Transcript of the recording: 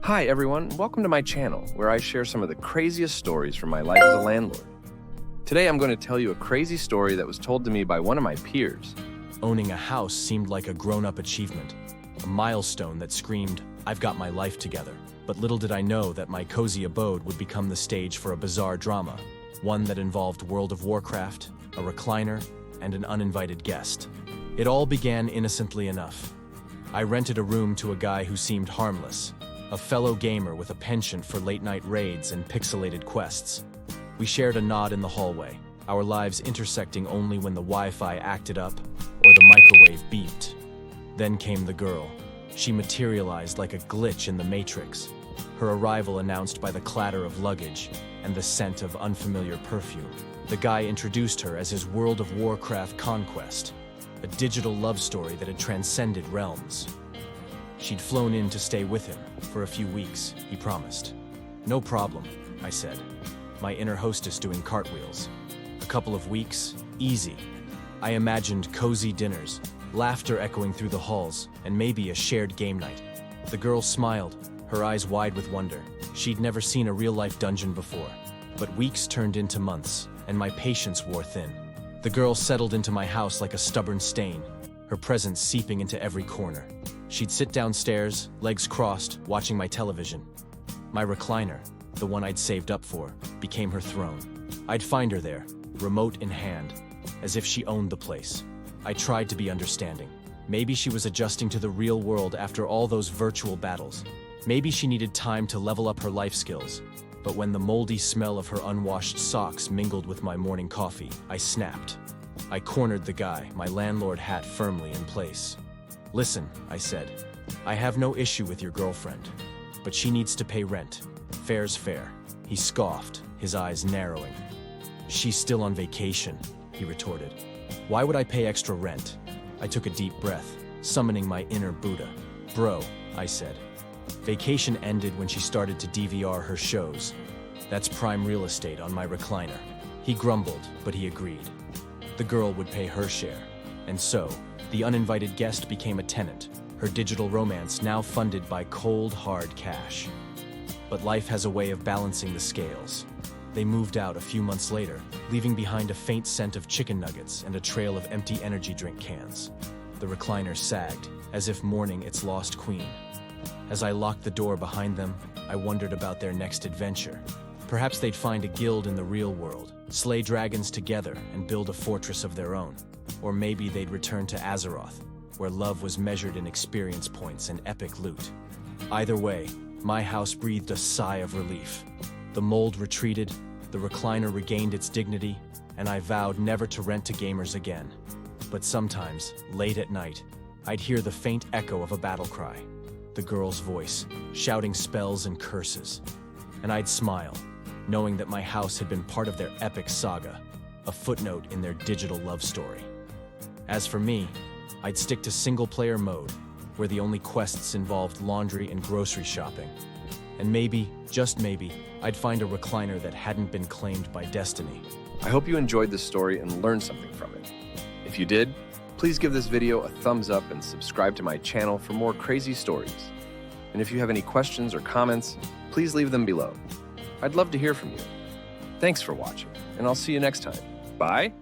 Hi everyone, welcome to my channel, where I share some of the craziest stories from my life as a landlord. Today I'm going to tell you a crazy story that was told to me by one of my peers. Owning a house seemed like a grown-up achievement, a milestone that screamed, "I've got my life together." But little did I know that my cozy abode would become the stage for a bizarre drama, one that involved World of Warcraft, a recliner, and an uninvited guest. It all began innocently enough. I rented a room to a guy who seemed harmless, a fellow gamer with a penchant for late-night raids and pixelated quests. We shared a nod in the hallway, our lives intersecting only when the Wi-Fi acted up or the microwave beeped. Then came the girl. She materialized like a glitch in the Matrix, her arrival announced by the clatter of luggage and the scent of unfamiliar perfume. The guy introduced her as his World of Warcraft conquest, a digital love story that had transcended realms. She'd flown in to stay with him for a few weeks, he promised. "No problem," I said, my inner hostess doing cartwheels. "A couple of weeks, easy." I imagined cozy dinners, laughter echoing through the halls, and maybe a shared game night. The girl smiled, her eyes wide with wonder. She'd never seen a real-life dungeon before. But weeks turned into months, and my patience wore thin. The girl settled into my house like a stubborn stain, her presence seeping into every corner. She'd sit downstairs, legs crossed, watching my television. My recliner, the one I'd saved up for, became her throne. I'd find her there, remote in hand, as if she owned the place. I tried to be understanding. Maybe she was adjusting to the real world after all those virtual battles. Maybe she needed time to level up her life skills. But when the moldy smell of her unwashed socks mingled with my morning coffee, I snapped. I cornered the guy, my landlord hat firmly in place. "Listen," I said, "I have no issue with your girlfriend, but she needs to pay rent. Fair's fair." He scoffed, his eyes narrowing. "She's still on vacation," he retorted. "Why would I pay extra rent?" I took a deep breath, summoning my inner Buddha. "Bro," I said. "Vacation ended when she started to DVR her shows. That's prime real estate on my recliner." He grumbled, but he agreed. The girl would pay her share. And so, the uninvited guest became a tenant, her digital romance now funded by cold, hard cash. But life has a way of balancing the scales. They moved out a few months later, leaving behind a faint scent of chicken nuggets and a trail of empty energy drink cans. The recliner sagged, as if mourning its lost queen. As I locked the door behind them, I wondered about their next adventure. Perhaps they'd find a guild in the real world, slay dragons together, and build a fortress of their own. Or maybe they'd return to Azeroth, where love was measured in experience points and epic loot. Either way, my house breathed a sigh of relief. The mold retreated, the recliner regained its dignity, and I vowed never to rent to gamers again. But sometimes, late at night, I'd hear the faint echo of a battle cry, the girl's voice, shouting spells and curses. And I'd smile, knowing that my house had been part of their epic saga, a footnote in their digital love story. As for me, I'd stick to single-player mode, where the only quests involved laundry and grocery shopping. And maybe, just maybe, I'd find a recliner that hadn't been claimed by destiny. I hope you enjoyed this story and learned something from it. If you did, please give this video a thumbs up and subscribe to my channel for more crazy stories. And if you have any questions or comments, please leave them below. I'd love to hear from you. Thanks for watching, and I'll see you next time. Bye.